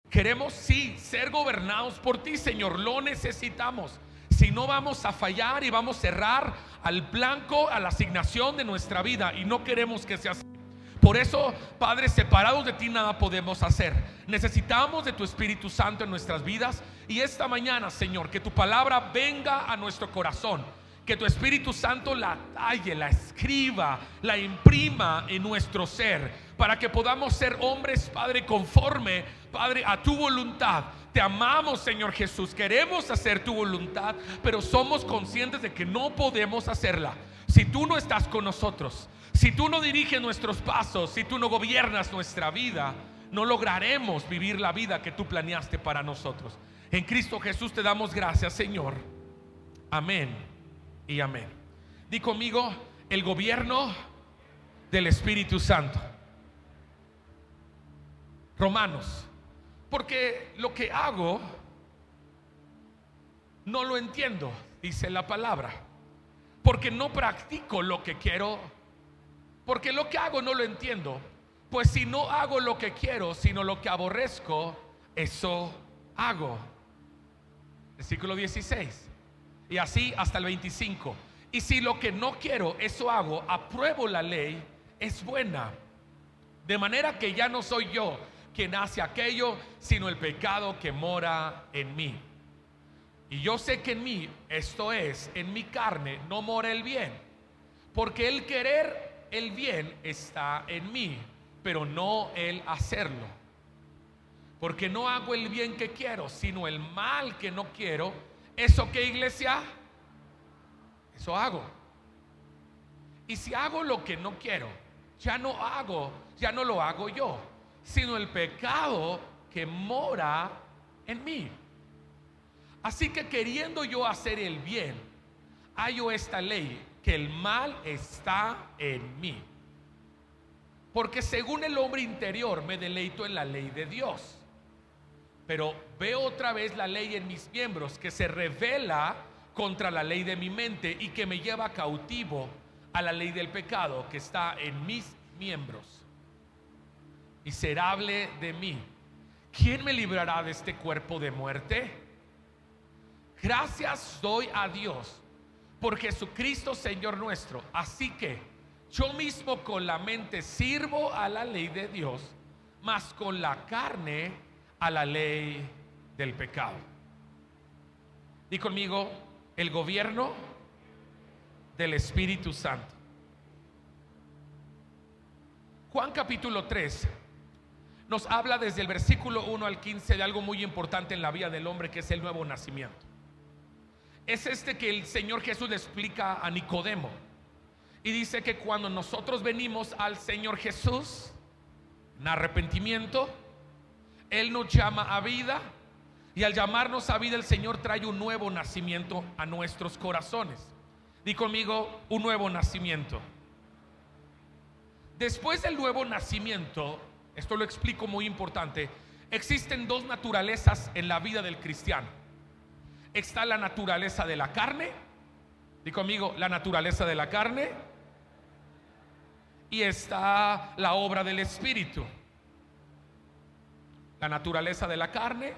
Queremos sí ser gobernados por ti, Señor, lo necesitamos. Si no, vamos a fallar y vamos a errar al blanco, a la asignación de nuestra vida, y no queremos que sea así. Por eso, Padre, separados de ti nada podemos hacer. Necesitamos de tu Espíritu Santo en nuestras vidas. Y esta mañana, Señor, que tu palabra venga a nuestro corazón, que tu Espíritu Santo la talle, la escriba, la imprima en nuestro ser, para que podamos ser hombres, Padre, conforme, Padre, a tu voluntad. Te amamos, Señor Jesús, queremos hacer tu voluntad, pero somos conscientes de que no podemos hacerla si tú no estás con nosotros. Si tú no diriges nuestros pasos, si tú no gobiernas nuestra vida, no lograremos vivir la vida que tú planeaste para nosotros. En Cristo Jesús te damos gracias, Señor. Amén y amén. Di conmigo: el gobierno del Espíritu Santo. Romanos. Porque lo que hago no lo entiendo, dice la palabra. Porque no practico lo que quiero. Porque lo que hago no lo entiendo. Pues si no hago lo que quiero, sino lo que aborrezco, eso hago. Versículo 16. Y así hasta el 25. Y si lo que no quiero, eso hago, apruebo la ley, es buena. De manera que ya no soy yo quien hace aquello, sino el pecado que mora en mí. Y yo sé que en mí, esto es, en mi carne, no mora el bien. Porque el querer el bien está en mí, pero no el hacerlo. Porque no hago el bien que quiero, sino el mal que no quiero. ¿Eso qué, iglesia? Eso hago. Y si hago lo que no quiero, ya no lo hago yo, sino el pecado que mora en mí. Así que queriendo yo hacer el bien, hallo esta ley, que el mal está en mí. Porque según el hombre interior me deleito en la ley de Dios, pero veo otra vez la ley en mis miembros, que se revela contra la ley de mi mente y que me lleva cautivo a la ley del pecado que está en mis miembros. Miserable de mí, ¿quién me librará de este cuerpo de muerte? Gracias doy a Dios por Jesucristo Señor nuestro. Así que yo mismo con la mente sirvo a la ley de Dios, mas con la carne a la ley del pecado. Di conmigo: el gobierno del Espíritu Santo. Juan capítulo 3 nos habla desde el versículo 1 al 15 de algo muy importante en la vida del hombre, que es el nuevo nacimiento. Es que el Señor Jesús le explica a Nicodemo, y dice que cuando nosotros venimos al Señor Jesús en arrepentimiento, Él nos llama a vida, y al llamarnos a vida, el Señor trae un nuevo nacimiento a nuestros corazones. Di conmigo: un nuevo nacimiento. Después del nuevo nacimiento, esto lo explico, muy importante, existen dos naturalezas en la vida del cristiano. Está la naturaleza de la carne. Di conmigo: la naturaleza de la carne. Y está la obra del Espíritu. La naturaleza de la carne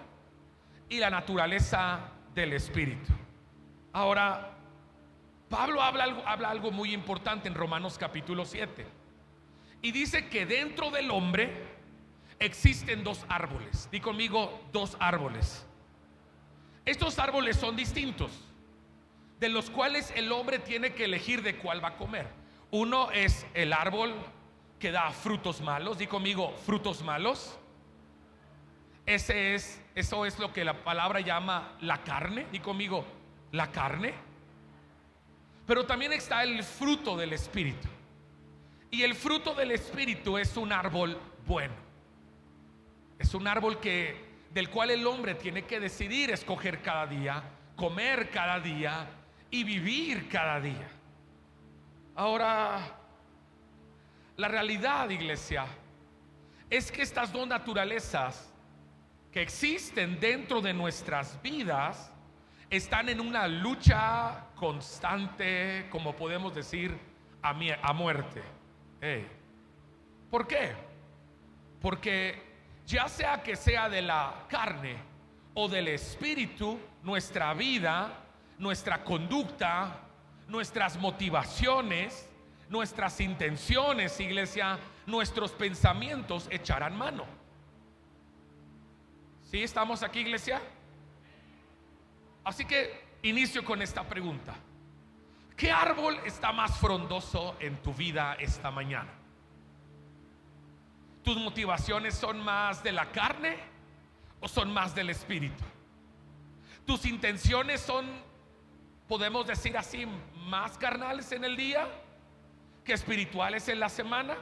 y la naturaleza del Espíritu. Ahora, Pablo habla algo muy importante en Romanos capítulo 7. Y dice que dentro del hombre existen dos árboles. Di conmigo: dos árboles. Estos árboles son distintos, de los cuales el hombre tiene que elegir de cuál va a comer. Uno es el árbol que da frutos malos. Di conmigo: frutos malos. Eso es lo que la palabra llama la carne. Di conmigo: la carne. Pero también está el fruto del Espíritu. Y el fruto del Espíritu es un árbol bueno. Es un árbol del cual el hombre tiene que decidir escoger cada día, comer cada día y vivir cada día. Ahora, la realidad, iglesia, es que estas dos naturalezas que existen dentro de nuestras vidas están en una lucha constante, como podemos decir, a muerte. ¿Por qué? Porque ya sea que sea de la carne o del espíritu, nuestra vida, nuestra conducta, nuestras motivaciones, nuestras intenciones, iglesia, nuestros pensamientos echarán mano. ¿Sí estamos aquí, iglesia? Así que inicio con esta pregunta: ¿qué árbol está más frondoso en tu vida esta mañana? ¿Tus motivaciones son más de la carne o son más del espíritu? ¿Tus intenciones son, podemos decir así, más carnales en el día que espirituales en la semana?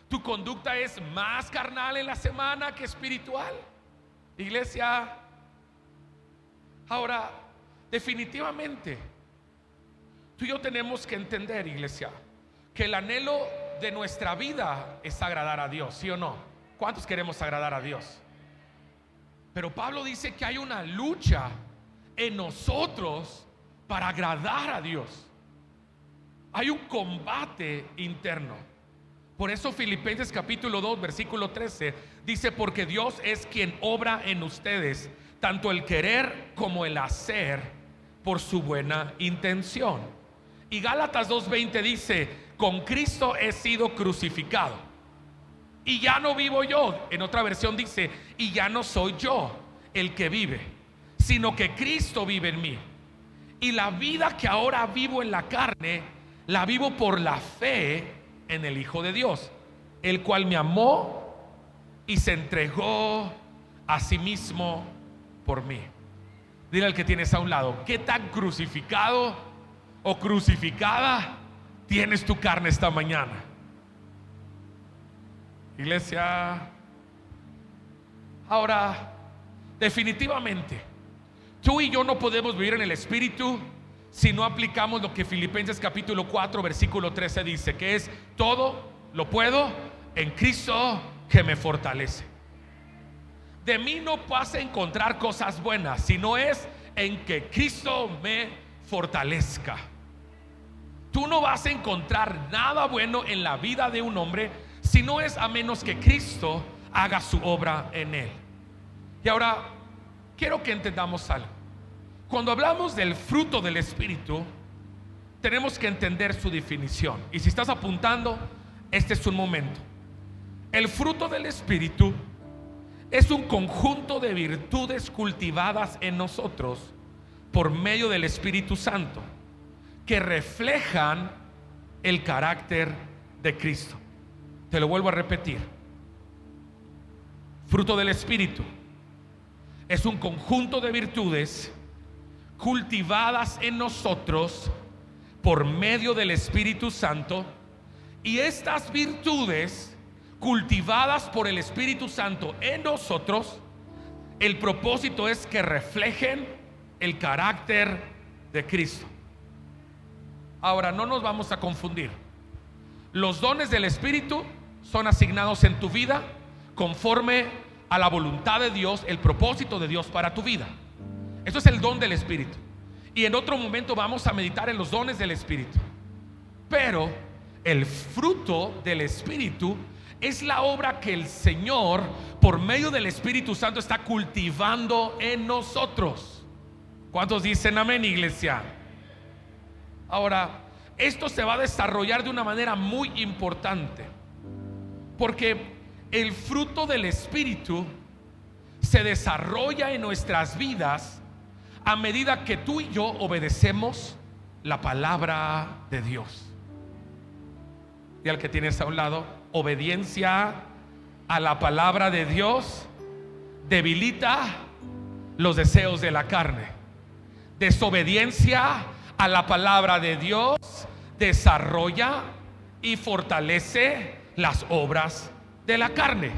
¿Tu conducta es más carnal en la semana que espiritual, iglesia? Ahora, definitivamente tú y yo tenemos que entender, iglesia, que el anhelo de nuestra vida es agradar a Dios, ¿sí o no? ¿Cuántos queremos agradar a Dios? Pero Pablo dice que hay una lucha en nosotros para agradar a Dios. Hay un combate interno. Por eso Filipenses capítulo 2 versículo 13 dice: porque Dios es quien obra en ustedes tanto el querer como el hacer por su buena intención. Y Gálatas 2:20 dice: con Cristo he sido crucificado y ya no vivo yo. En otra versión dice: y ya no soy yo el que vive, sino que Cristo vive en mí. Y la vida que ahora vivo en la carne, la vivo por la fe en el Hijo de Dios, el cual me amó y se entregó a sí mismo por mí. Dile al que tienes a un lado: ¿qué tan crucificado o crucificada tienes tu carne esta mañana, iglesia? Ahora, definitivamente tú y yo no podemos vivir en el espíritu si no aplicamos lo que Filipenses capítulo 4 versículo 13 dice, que es: todo lo puedo en Cristo que me fortalece. De mí no vas a encontrar cosas buenas, sino es en que Cristo me fortalezca. Tú no vas a encontrar nada bueno en la vida de un hombre si no es a menos que Cristo haga su obra en él. Y ahora quiero que entendamos algo. Cuando hablamos del fruto del Espíritu, tenemos que entender su definición. Y si estás apuntando, este es un momento. El fruto del Espíritu es un conjunto de virtudes cultivadas en nosotros por medio del Espíritu Santo, que reflejan el carácter de Cristo. Te lo vuelvo a repetir: fruto del Espíritu es un conjunto de virtudes cultivadas en nosotros por medio del Espíritu Santo, y estas virtudes cultivadas por el Espíritu Santo en nosotros, el propósito es que reflejen el carácter de Cristo. Ahora, no nos vamos a confundir. Los dones del Espíritu son asignados en tu vida conforme a la voluntad de Dios, el propósito de Dios para tu vida. Eso es el don del Espíritu. Y en otro momento vamos a meditar en los dones del Espíritu. Pero el fruto del Espíritu es la obra que el Señor, por medio del Espíritu Santo, está cultivando en nosotros. ¿Cuántos dicen amén, iglesia? Ahora, esto se va a desarrollar de una manera muy importante, porque el fruto del Espíritu se desarrolla en nuestras vidas a medida que tú y yo obedecemos la palabra de Dios. Y al que tienes a un lado: obediencia a la palabra de Dios debilita los deseos de la carne. Desobediencia a la palabra de Dios desarrolla y fortalece las obras de la carne.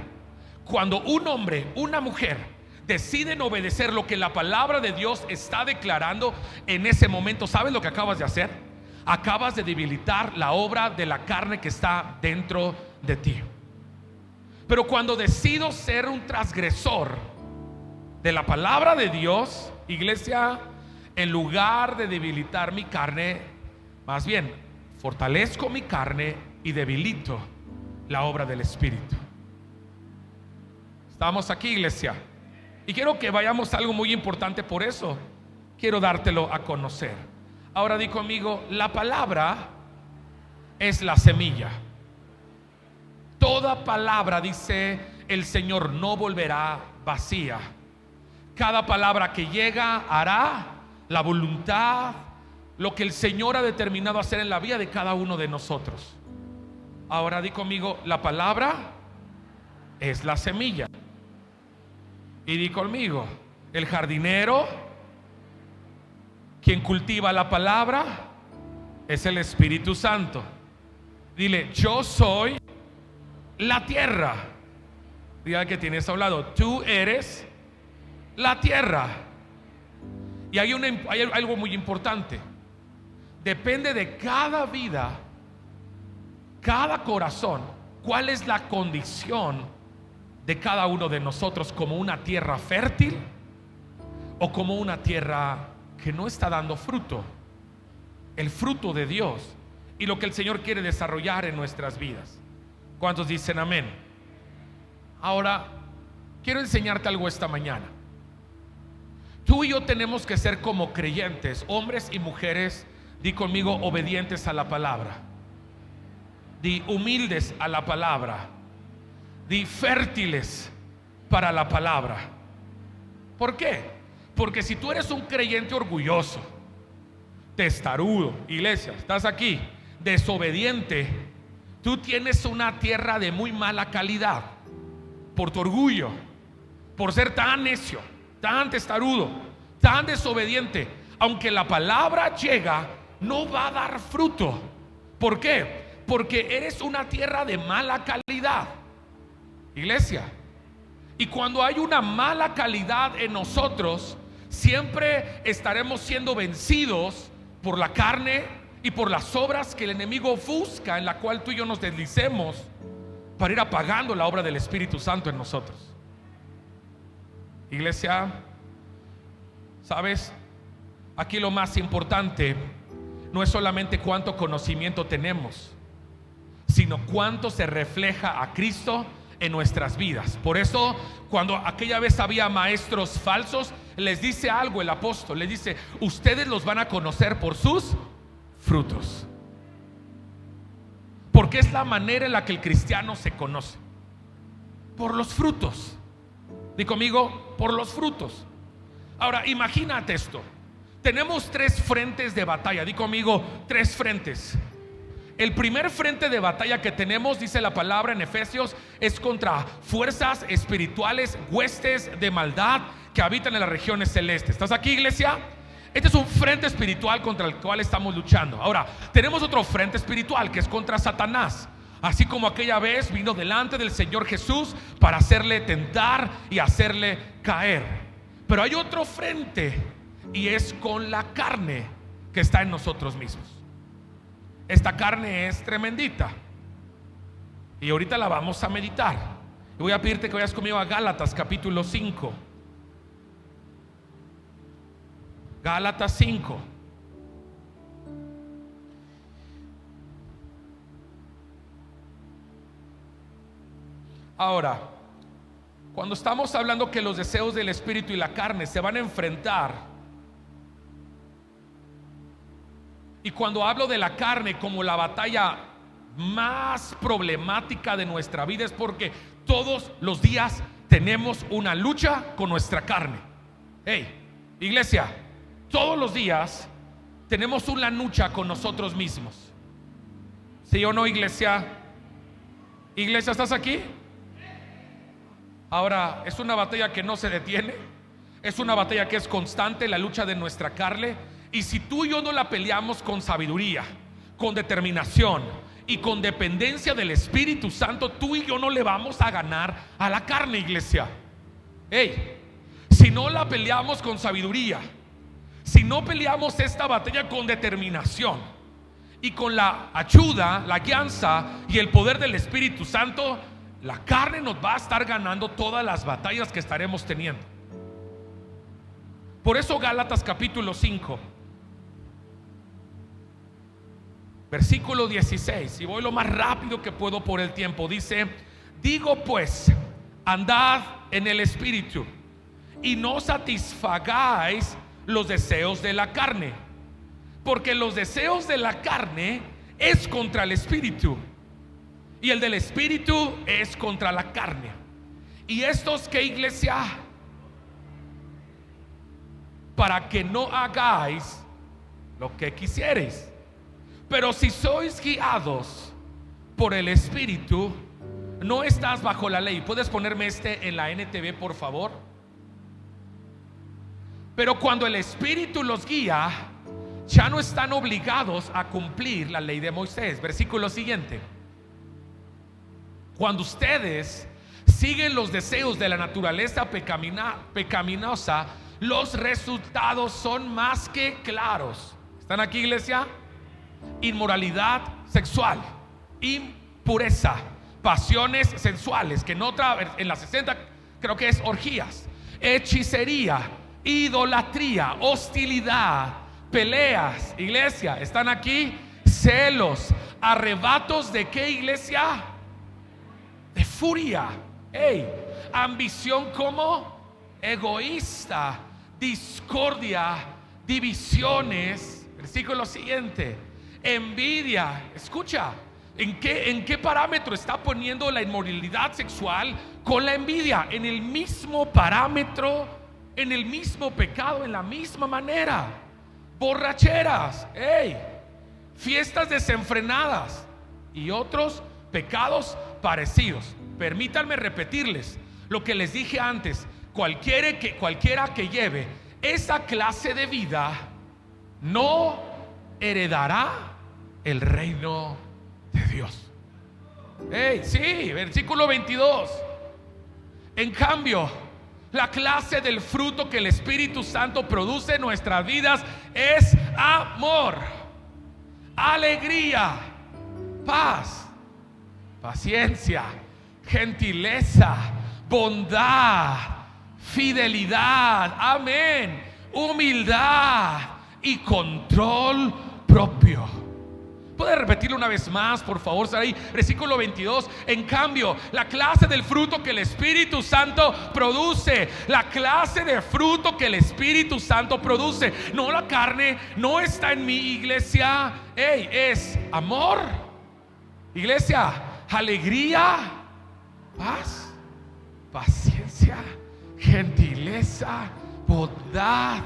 Cuando un hombre, una mujer deciden obedecer lo que la palabra de Dios está declarando, en ese momento, ¿sabes lo que acabas de hacer? Acabas de debilitar la obra de la carne que está dentro de ti. Pero cuando decido ser un transgresor de la palabra de Dios, iglesia, en lugar de debilitar mi carne, más bien fortalezco mi carne y debilito la obra del Espíritu. Estamos aquí, iglesia. Y quiero que vayamos a algo muy importante, por eso quiero dártelo a conocer. Ahora di conmigo, la palabra es la semilla. Toda palabra, dice el Señor, no volverá vacía. Cada palabra que llega hará la voluntad, lo que el Señor ha determinado hacer en la vida de cada uno de nosotros. Ahora di conmigo, la palabra es la semilla. Y di conmigo, el jardinero, quien cultiva la palabra, es el Espíritu Santo. Dile, yo soy la tierra. Diga que tienes a un lado, tú eres la tierra. Y hay algo muy importante. Depende de cada vida, cada corazón, cuál es la condición de cada uno de nosotros, como una tierra fértil o como una tierra que no está dando fruto, el fruto de Dios y lo que el Señor quiere desarrollar en nuestras vidas. ¿Cuántos dicen amén? Ahora quiero enseñarte algo esta mañana. Tú y yo tenemos que ser como creyentes, hombres y mujeres, di conmigo, obedientes a la palabra. Di humildes a la palabra. Di fértiles para la palabra. ¿Por qué? Porque si tú eres un creyente orgulloso, testarudo, iglesia, estás aquí, desobediente, tú tienes una tierra de muy mala calidad por tu orgullo, por ser tan necio, tan testarudo, tan desobediente. Aunque la palabra llega, no va a dar fruto. ¿Por qué? Porque eres una tierra de mala calidad, iglesia. Y cuando hay una mala calidad en nosotros, siempre estaremos siendo vencidos por la carne y por las obras que el enemigo busca, en la cual tú y yo nos deslicemos para ir apagando la obra del Espíritu Santo en nosotros. Iglesia, ¿sabes? Aquí lo más importante no es solamente cuánto conocimiento tenemos, sino cuánto se refleja a Cristo en nuestras vidas. Por eso, cuando aquella vez había maestros falsos, les dice algo el apóstol, les dice, ustedes los van a conocer por sus frutos. Porque es la manera en la que el cristiano se conoce, por los frutos. Di conmigo, por los frutos. Ahora, imagínate esto. Tenemos tres frentes de batalla. Di conmigo, tres frentes. El primer frente de batalla que tenemos, dice la palabra en Efesios, es contra fuerzas espirituales, huestes de maldad que habitan en las regiones celestes. ¿Estás aquí, iglesia? Este es un frente espiritual contra el cual estamos luchando. Ahora, tenemos otro frente espiritual que es contra Satanás. Así como aquella vez vino delante del Señor Jesús para hacerle tentar y hacerle caer. Pero hay otro frente, y es con la carne que está en nosotros mismos. Esta carne es tremendita, y ahorita la vamos a meditar. Y voy a pedirte que vayas conmigo a Gálatas capítulo 5. Gálatas 5. Ahora, cuando estamos hablando que los deseos del espíritu y la carne se van a enfrentar, y cuando hablo de la carne como la batalla más problemática de nuestra vida, es porque todos los días tenemos una lucha con nuestra carne. Hey, iglesia, todos los días tenemos una lucha con nosotros mismos. ¿Sí o no, iglesia? Iglesia, ¿estás aquí? Ahora, es una batalla que no se detiene, es una batalla que es constante, la lucha de nuestra carne. Y si tú y yo no la peleamos con sabiduría, con determinación y con dependencia del Espíritu Santo, tú y yo no le vamos a ganar a la carne, iglesia. Hey, si no la peleamos con sabiduría, si no peleamos esta batalla con determinación y con la ayuda, la guianza y el poder del Espíritu Santo, la carne nos va a estar ganando todas las batallas que estaremos teniendo. Por eso Gálatas capítulo 5, versículo 16, y voy lo más rápido que puedo por el tiempo, dice: digo pues, andad en el espíritu y no satisfagáis los deseos de la carne, porque los deseos de la carne es contra el espíritu y el del espíritu es contra la carne. Y estos, ¿qué, iglesia? Para que no hagáis lo que quisiereis. Pero si sois guiados por el espíritu, no estás bajo la ley. ¿Puedes ponerme en la NTV, por favor? Pero cuando el espíritu los guía, ya no están obligados a cumplir la ley de Moisés. Versículo siguiente. Cuando ustedes siguen los deseos de la naturaleza pecaminosa, los resultados son más que claros. ¿Están aquí, iglesia? Inmoralidad sexual, impureza, pasiones sensuales, que en la 60 creo que es orgías, hechicería, idolatría, hostilidad, peleas, iglesia, ¿están aquí? Celos, arrebatos de ¿qué, iglesia? De furia, ambición como egoísta, discordia, divisiones. Versículo siguiente. Envidia. Escucha, ¿en qué parámetro está poniendo la inmoralidad sexual con la envidia? En el mismo parámetro, en el mismo pecado, en la misma manera. Borracheras, fiestas desenfrenadas y otros pecados parecidos. Permítanme repetirles lo que les dije antes. Cualquiera que lleve esa clase de vida no heredará el reino de Dios. Sí, versículo 22. En cambio, la clase del fruto que el Espíritu Santo produce en nuestras vidas es amor, alegría, paz, paciencia, gentileza, bondad, fidelidad, amén, humildad y control propio. ¿Puede repetirlo una vez más, por favor, Sarai? Versículo 22. En cambio, la clase del fruto que el Espíritu Santo produce, la clase de fruto que el Espíritu Santo produce, no la carne, no está en mi iglesia. Es amor, iglesia, alegría, paz, paciencia, gentileza, bondad,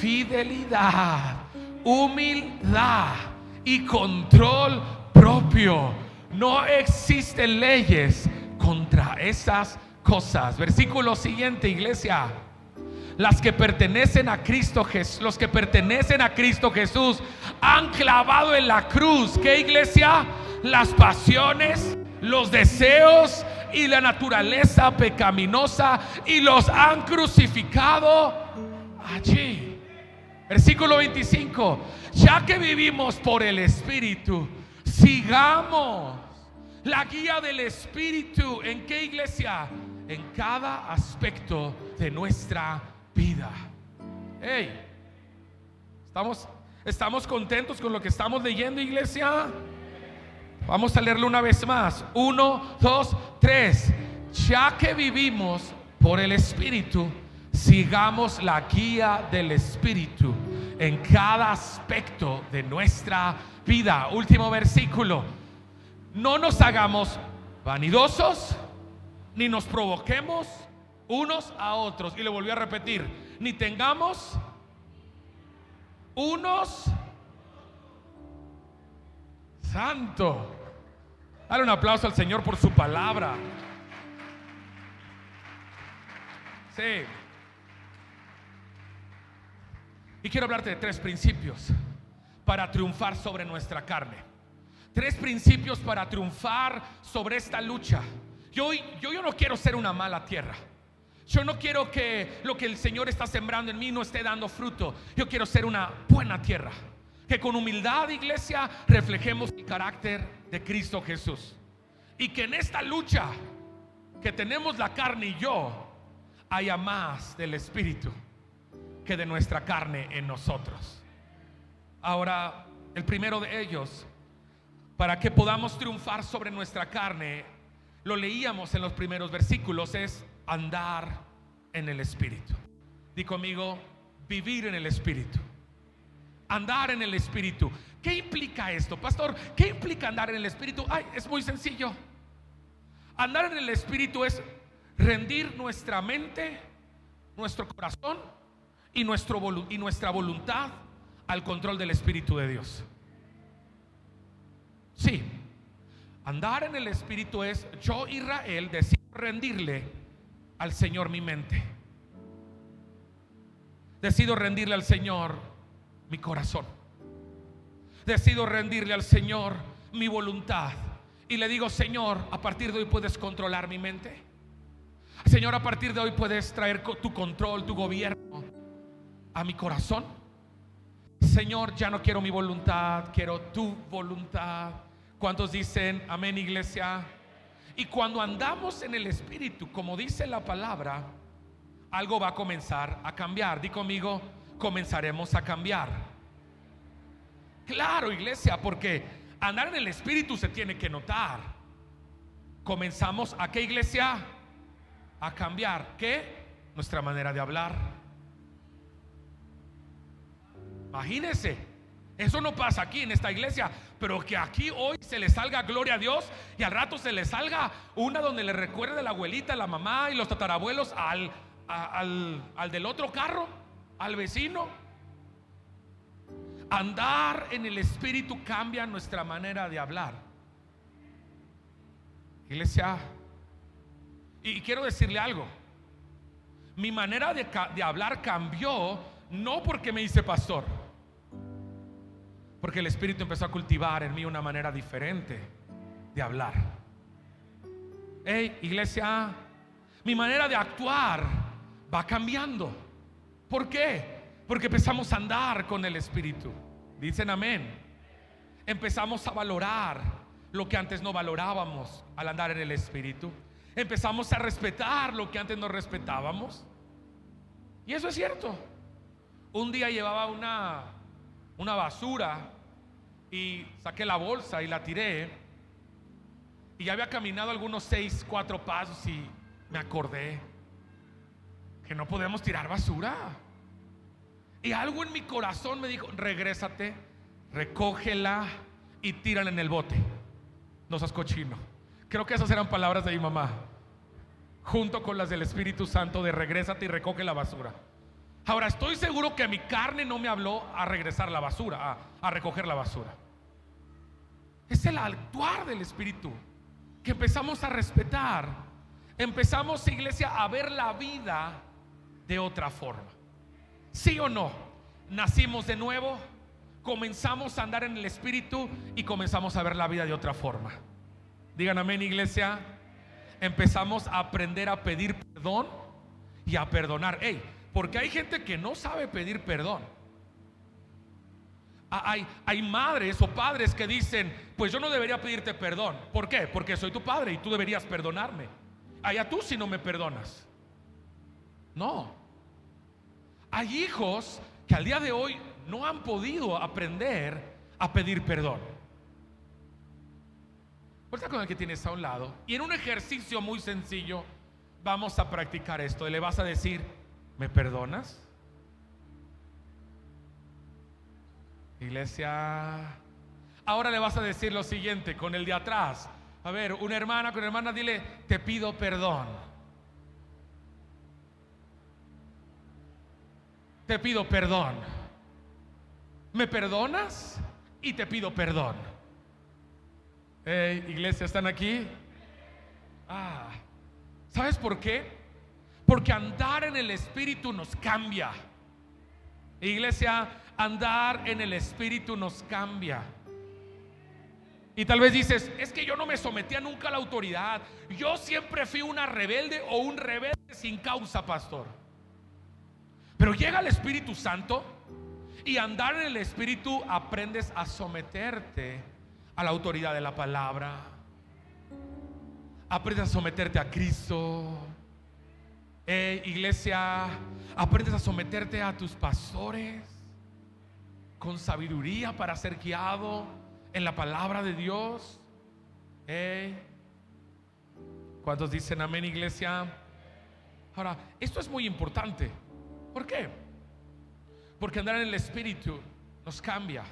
fidelidad, humildad y control propio. No existen leyes contra esas cosas. Versículo siguiente, iglesia. Los que pertenecen a Cristo Jesús han clavado en la cruz, ¿qué, iglesia? Las pasiones, los deseos y la naturaleza pecaminosa, y los han crucificado allí. Versículo 25. Ya que vivimos por el Espíritu, sigamos la guía del Espíritu. ¿En qué, iglesia? En cada aspecto de nuestra vida. ¿Estamos contentos con lo que estamos leyendo, iglesia? Vamos a leerlo una vez más. 1, 2, 3. Ya que vivimos por el Espíritu, sigamos la guía del Espíritu en cada aspecto de nuestra vida. Último versículo. No nos hagamos vanidosos, ni nos provoquemos unos a otros. Y le volví a repetir: ni tengamos unos. Santo. Dale un aplauso al Señor por su palabra. Sí. Y quiero hablarte de 3 principios para triunfar sobre nuestra carne. 3 principios para triunfar sobre esta lucha. Yo no quiero ser una mala tierra. Yo no quiero que lo que el Señor está sembrando en mí no esté dando fruto. Yo quiero ser una buena tierra, que con humildad, iglesia, reflejemos el carácter de Cristo Jesús. Y que en esta lucha que tenemos la carne y yo, haya más del Espíritu que de nuestra carne en nosotros. Ahora, el primero de ellos, para que podamos triunfar sobre nuestra carne, lo leíamos en los primeros versículos, es andar en el Espíritu. Di conmigo, vivir en el Espíritu. Andar en el Espíritu. ¿Qué implica esto, pastor? ¿Qué implica andar en el Espíritu? Es muy sencillo. Andar en el Espíritu es rendir nuestra mente, nuestro corazón y nuestra voluntad al control del Espíritu de Dios. Sí, andar en el Espíritu es: yo, Israel, decido rendirle al Señor mi mente, decido rendirle al Señor mi corazón, decido rendirle al Señor mi voluntad, y le digo: Señor, a partir de hoy puedes controlar mi mente. Señor, a partir de hoy puedes traer tu control, tu gobierno a mi corazón. Señor, ya no quiero mi voluntad, quiero tu voluntad. ¿Cuántos dicen amén, iglesia? Y cuando andamos en el Espíritu, como dice la palabra, algo va a comenzar a cambiar. Di conmigo, comenzaremos a cambiar. Claro, iglesia, porque andar en el Espíritu se tiene que notar. Comenzamos ¿a qué, iglesia? A cambiar. ¿Qué? Nuestra manera de hablar. Imagínense, eso no pasa aquí en esta iglesia, pero que aquí hoy se le salga gloria a Dios y al rato se le salga una donde le recuerde la abuelita, la mamá y los tatarabuelos al del otro carro, al vecino. Andar en el Espíritu cambia nuestra manera de hablar, iglesia. Y quiero decirle algo: mi manera de hablar cambió, no porque me hice pastor, porque el Espíritu empezó a cultivar en mí una manera diferente de hablar. Hey, iglesia, mi manera de actuar va cambiando. ¿Por qué? Porque empezamos a andar con el Espíritu. Dicen amén. Empezamos a valorar lo que antes no valorábamos al andar en el Espíritu. Empezamos a respetar lo que antes no respetábamos. Y eso es cierto. Un día llevaba una basura y saqué la bolsa y la tiré, y ya había caminado algunos 4 pasos y me acordé que no podemos tirar basura. Y algo en mi corazón me dijo: regrésate, recógela y tírala en el bote. No seas cochino. Creo que esas eran palabras de mi mamá, junto con las del Espíritu Santo, de regrésate y recoge la basura. Ahora, estoy seguro que mi carne no me habló a regresar la basura, a recoger la basura. Es el actuar del Espíritu que empezamos a respetar. Empezamos, iglesia, a ver la vida de otra forma. ¿Sí o no? Nacimos de nuevo, comenzamos a andar en el Espíritu y comenzamos a ver la vida de otra forma. Digan amén, iglesia. Empezamos a aprender a pedir perdón y a perdonar. Porque hay gente que no sabe pedir perdón. Hay madres o padres que dicen: pues yo no debería pedirte perdón. ¿Por qué? Porque soy tu padre y tú deberías perdonarme. Allá tú si no me perdonas. No. Hay hijos que al día de hoy no han podido aprender a pedir perdón. Vuelta con el que tienes a un lado, y en un ejercicio muy sencillo vamos a practicar esto. Le vas a decir: ¿me perdonas? Iglesia. Ahora le vas a decir lo siguiente con el de atrás. A ver, una hermana con hermana, dile: te pido perdón. Te pido perdón. ¿Me perdonas? Y te pido perdón. Iglesia, ¿están aquí? ¿Sabes por qué? Porque andar en el Espíritu nos cambia. Iglesia, andar en el Espíritu nos cambia. Y tal vez dices: es que yo no me sometía nunca a la autoridad, yo siempre fui una rebelde o un rebelde sin causa, pastor. Pero llega el Espíritu Santo, y andar en el Espíritu aprendes a someterte a la autoridad de la palabra. Aprendes a someterte a Cristo. Iglesia, aprendes a someterte a tus pastores con sabiduría para ser guiado en la palabra de Dios. ¿Cuántos dicen amén, iglesia? Ahora, esto es muy importante. ¿Por qué? Porque andar en el Espíritu nos cambia.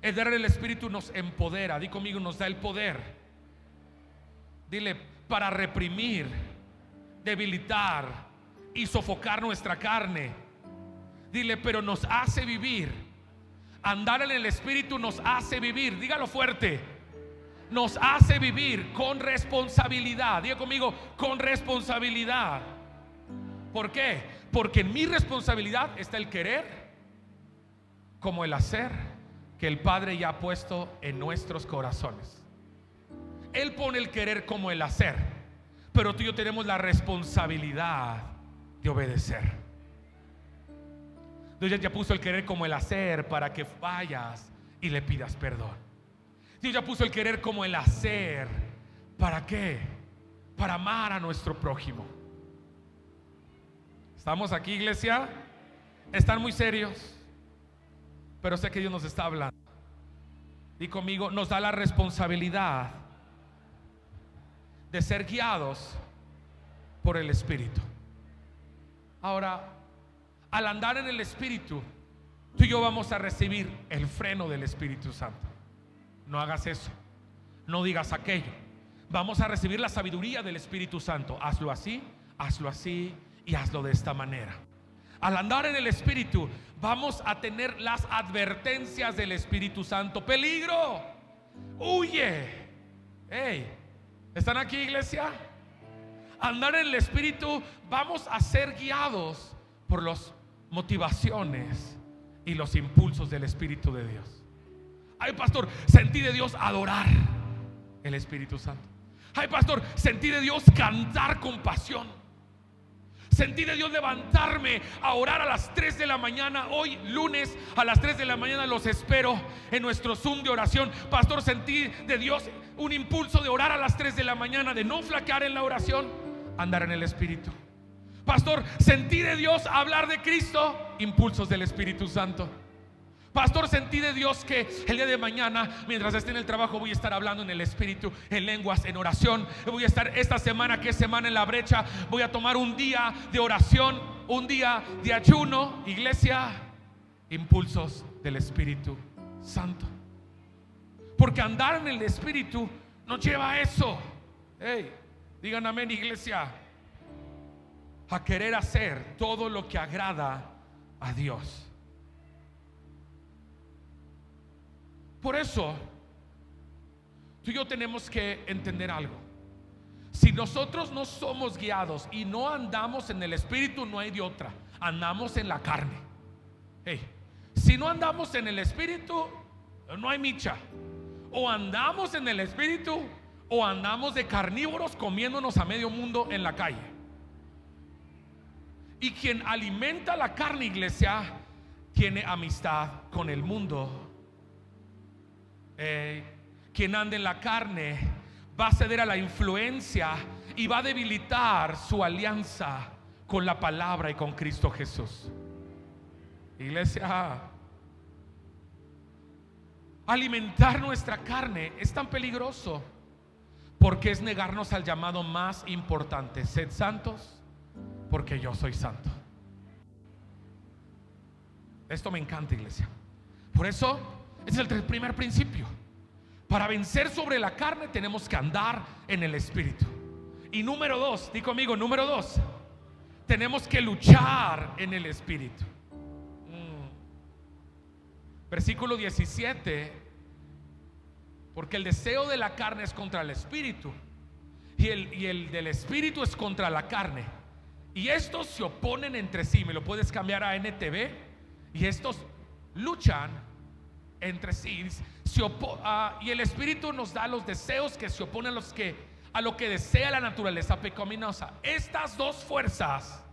Andar en el Espíritu nos empodera. Di conmigo, nos da el poder. Dile, para reprimir, debilitar y sofocar nuestra carne. Dile, pero nos hace vivir. Andar en el Espíritu nos hace vivir. Dígalo fuerte. Nos hace vivir con responsabilidad. Diga conmigo, con responsabilidad. ¿Por qué? Porque en mi responsabilidad está el querer como el hacer que el Padre ya ha puesto en nuestros corazones. Él pone el querer como el hacer, pero tú y yo tenemos la responsabilidad de obedecer. Dios ya puso el querer como el hacer para que vayas y le pidas perdón. Dios ya puso el querer como el hacer. ¿Para qué? Para amar a nuestro prójimo. ¿Estamos aquí, iglesia? Están muy serios, pero sé que Dios nos está hablando. Di conmigo, nos da la responsabilidad de ser guiados por el Espíritu. Ahora, al andar en el Espíritu, tú y yo vamos a recibir el freno del Espíritu Santo. No hagas eso, no digas aquello. Vamos a recibir la sabiduría del Espíritu Santo. Hazlo así y hazlo de esta manera. Al andar en el Espíritu, vamos a tener las advertencias del Espíritu Santo. Peligro, huye. Hey, ¿están aquí, iglesia? Andar en el Espíritu, vamos a ser guiados por las motivaciones y los impulsos del Espíritu de Dios. Ay, pastor, sentí de Dios adorar el Espíritu Santo. Ay, pastor, sentí de Dios cantar con pasión. Sentí de Dios levantarme a orar a las 3 de la mañana. Hoy lunes a las 3 de la mañana los espero en nuestro Zoom de oración. Pastor, sentí de Dios un impulso de orar a las 3 de la mañana, de no flaquear en la oración. Andar en el Espíritu. Pastor, sentí de Dios hablar de Cristo. Impulsos del Espíritu Santo. Pastor, sentí de Dios que el día de mañana, mientras esté en el trabajo, voy a estar hablando en el Espíritu, en lenguas, en oración. Voy a estar esta semana, que es semana en la brecha, voy a tomar un día de oración, un día de ayuno. Iglesia, impulsos del Espíritu Santo. Porque andar en el Espíritu nos lleva a eso. Hey, digan amén, iglesia. A querer hacer todo lo que agrada a Dios. Por eso, tú y yo tenemos que entender algo. Si nosotros no somos guiados y no andamos en el Espíritu, no hay de otra. Andamos en la carne. Hey, si no andamos en el Espíritu, no hay micha. O andamos en el Espíritu, o andamos de carnívoros comiéndonos a medio mundo en la calle. Y quien alimenta la carne, iglesia, tiene amistad con el mundo. Quien anda en la carne va a ceder a la influencia y va a debilitar su alianza con la palabra y con Cristo Jesús. Iglesia, alimentar nuestra carne es tan peligroso porque es negarnos al llamado más importante: sed santos porque yo soy santo. Esto me encanta, iglesia. Por eso es el primer principio. Para vencer sobre la carne tenemos que andar en el Espíritu. Y número 2, di conmigo, número 2, tenemos que luchar en el Espíritu. Versículo 17. Porque el deseo de la carne es contra el Espíritu, y el del Espíritu es contra la carne, y estos se oponen entre sí. Me lo puedes cambiar a NTV. Y estos luchan entre sí. Y el Espíritu nos da los deseos que se oponen a lo que desea la naturaleza pecaminosa. Estas dos fuerzas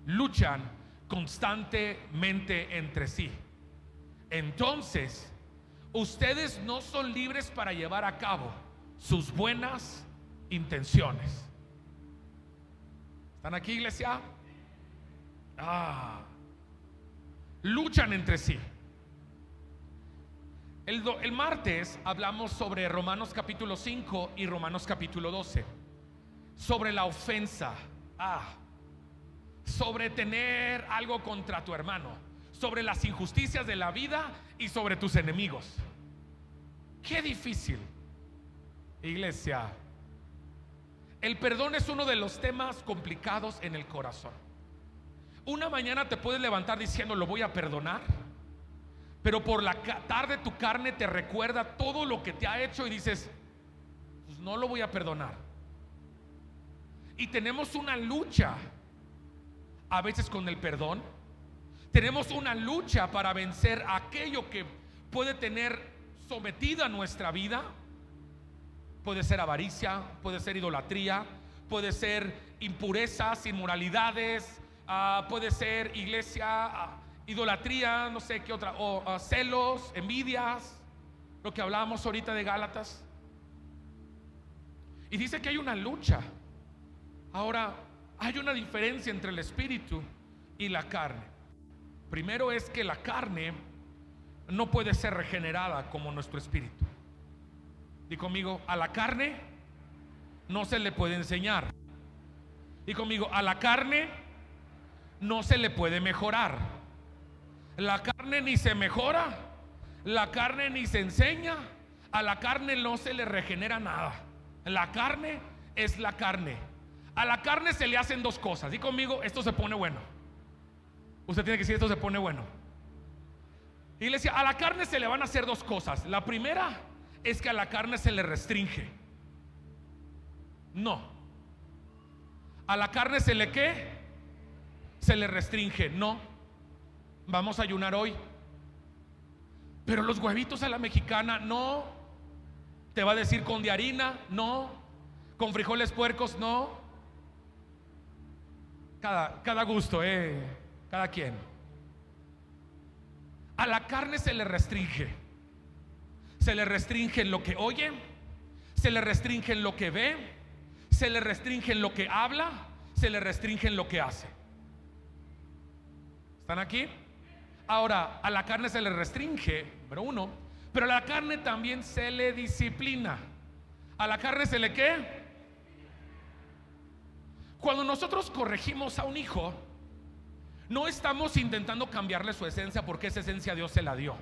luchan constantemente entre sí. Entonces, ustedes no son libres para llevar a cabo sus buenas intenciones. ¿Están aquí, iglesia? Luchan entre sí. El martes hablamos sobre Romanos capítulo 5 y Romanos capítulo 12. sobre la ofensa, sobre tener algo contra tu hermano, sobre las injusticias de la vida y sobre tus enemigos. Qué difícil, iglesia. El perdón es uno de los temas complicados en el corazón. Una mañana te puedes levantar diciendo lo voy a perdonar, pero por la tarde tu carne te recuerda todo lo que te ha hecho y dices, pues no lo voy a perdonar. Y tenemos una lucha a veces con el perdón. Tenemos una lucha para vencer aquello que puede tener sometida nuestra vida. Puede ser avaricia, puede ser idolatría, puede ser impurezas, inmoralidades, puede ser, iglesia, idolatría, no sé qué otra, o celos, envidias, lo que hablábamos ahorita de Gálatas. Y dice que hay una lucha. Ahora, hay una diferencia entre el espíritu y la carne. Primero es que la carne no puede ser regenerada como nuestro espíritu. Di conmigo, a la carne no se le puede enseñar. Di conmigo, a la carne no se le puede mejorar. La carne ni se mejora, la carne ni se enseña, a la carne no se le regenera nada. La carne es la carne. A la carne se le hacen dos cosas. Di conmigo, esto se pone bueno. Usted tiene que decir, esto se pone bueno. Iglesia, a la carne se le van a hacer dos cosas. La primera es que a la carne se le restringe. No. A la carne se le ¿qué? Se le restringe. No. Vamos a ayunar hoy. Pero los huevitos a la mexicana, no. Te va a decir con de harina, no. Con frijoles puercos, no. Cada gusto, cada quien. A la carne se le restringe. Se le restringe en lo que oye, se le restringe en lo que ve, se le restringe en lo que habla, se le restringe en lo que hace. ¿Están aquí? Ahora, a la carne se le restringe, número uno, pero a la carne también se le disciplina. ¿A la carne se le qué? Cuando nosotros corregimos a un hijo, no estamos intentando cambiarle su esencia, porque esa esencia Dios se la dio.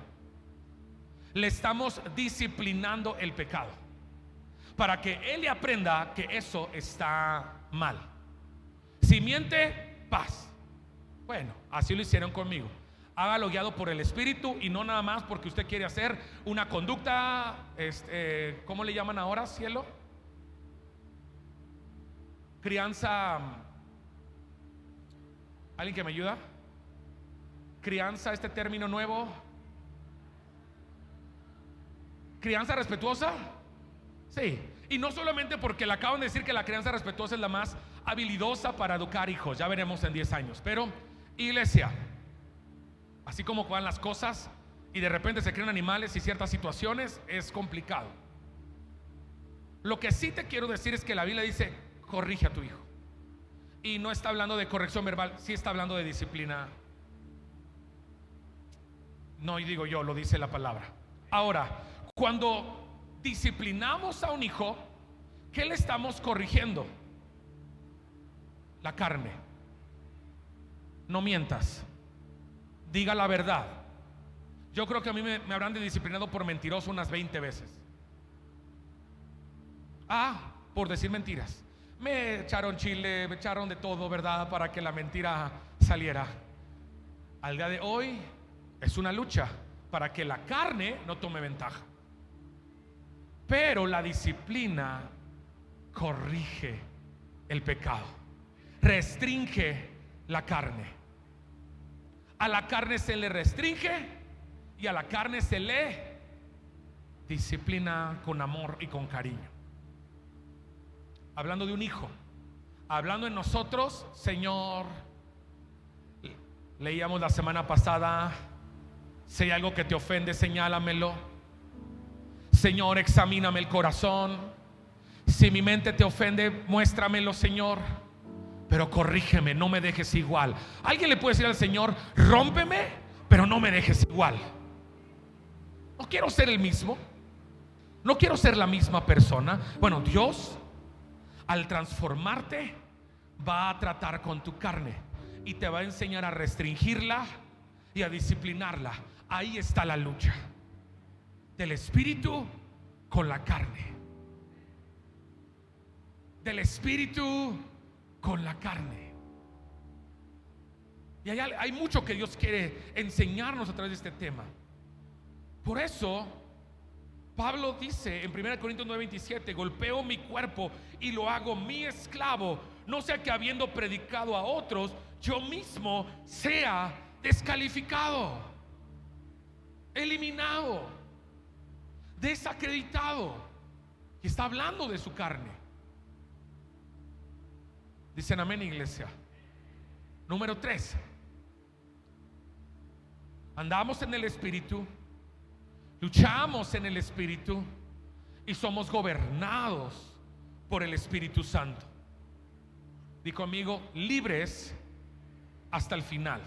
Le estamos disciplinando el pecado para que él le aprenda que eso está mal. Si miente, paz. Bueno, así lo hicieron conmigo. Hágalo guiado por el Espíritu y no nada más porque usted quiere hacer una conducta, ¿cómo le llaman ahora, cielo? Crianza. ¿Alguien que me ayuda? Crianza, este término nuevo. ¿Crianza respetuosa? Sí. Y no solamente porque le acaban de decir que la crianza respetuosa es la más habilidosa para educar hijos. Ya veremos en 10 años. Pero, iglesia, así como van las cosas y de repente se crean animales y ciertas situaciones, es complicado. Lo que sí te quiero decir es que la Biblia dice: corrige a tu hijo. Y no está hablando de corrección verbal, sí está hablando de disciplina. No, y digo yo, lo dice la palabra. Ahora, cuando disciplinamos a un hijo, ¿qué le estamos corrigiendo? La carne. No mientas, diga la verdad. Yo creo que a mí me habrán disciplinado por mentiroso unas 20 veces. Por decir mentiras. Me echaron chile, me echaron de todo, ¿verdad? Para que la mentira saliera. Al día de hoy es una lucha para que la carne no tome ventaja. Pero la disciplina corrige el pecado, restringe la carne. A la carne se le restringe y a la carne se le disciplina con amor y con cariño. Hablando de un hijo, hablando en nosotros, Señor, leíamos la semana pasada: si hay algo que te ofende, señálamelo. Señor, examíname el corazón. Si mi mente te ofende, muéstramelo, Señor. Pero corrígeme, no me dejes igual. Alguien le puede decir al Señor: rómpeme, pero no me dejes igual. No quiero ser el mismo, no quiero ser la misma persona. Bueno, Dios al transformarte, va a tratar con tu carne y te va a enseñar a restringirla y a disciplinarla. Ahí está la lucha del espíritu con la carne, del espíritu con la carne. Y hay mucho que Dios quiere enseñarnos a través de este tema. Por eso Pablo dice en 1 Corintios 9:27: golpeo mi cuerpo y lo hago mi esclavo, no sea que habiendo predicado a otros, yo mismo sea descalificado, eliminado, desacreditado. Y está hablando de su carne. Dicen amén, iglesia. Número 3: andamos en el espíritu, luchamos en el espíritu y somos gobernados por el Espíritu Santo. Di conmigo: libres hasta el final.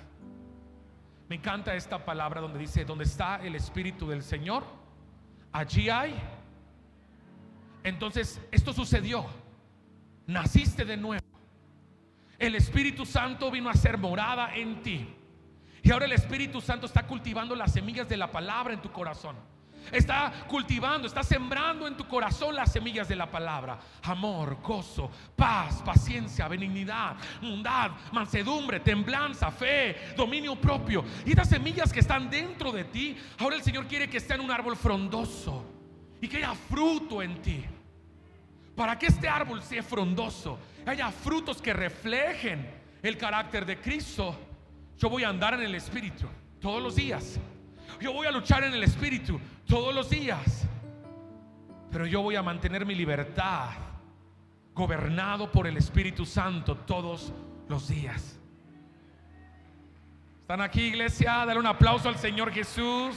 Me encanta esta palabra donde dice: donde está el Espíritu del Señor, allí hay. Entonces esto sucedió. Naciste de nuevo. El Espíritu Santo vino a ser morada en ti. Y ahora el Espíritu Santo está cultivando las semillas de la palabra en tu corazón. Está cultivando, está sembrando en tu corazón las semillas de la palabra: amor, gozo, paz, paciencia, benignidad, bondad, mansedumbre, templanza, fe, dominio propio. Y estas semillas que están dentro de ti, ahora el Señor quiere que estén en un árbol frondoso y que haya fruto en ti. Para que este árbol sea frondoso, haya frutos que reflejen el carácter de Cristo, yo voy a andar en el Espíritu todos los días. Yo voy a luchar en el Espíritu todos los días. Pero yo voy a mantener mi libertad, gobernado por el Espíritu Santo todos los días. ¿Están aquí, iglesia? Dale un aplauso al Señor Jesús.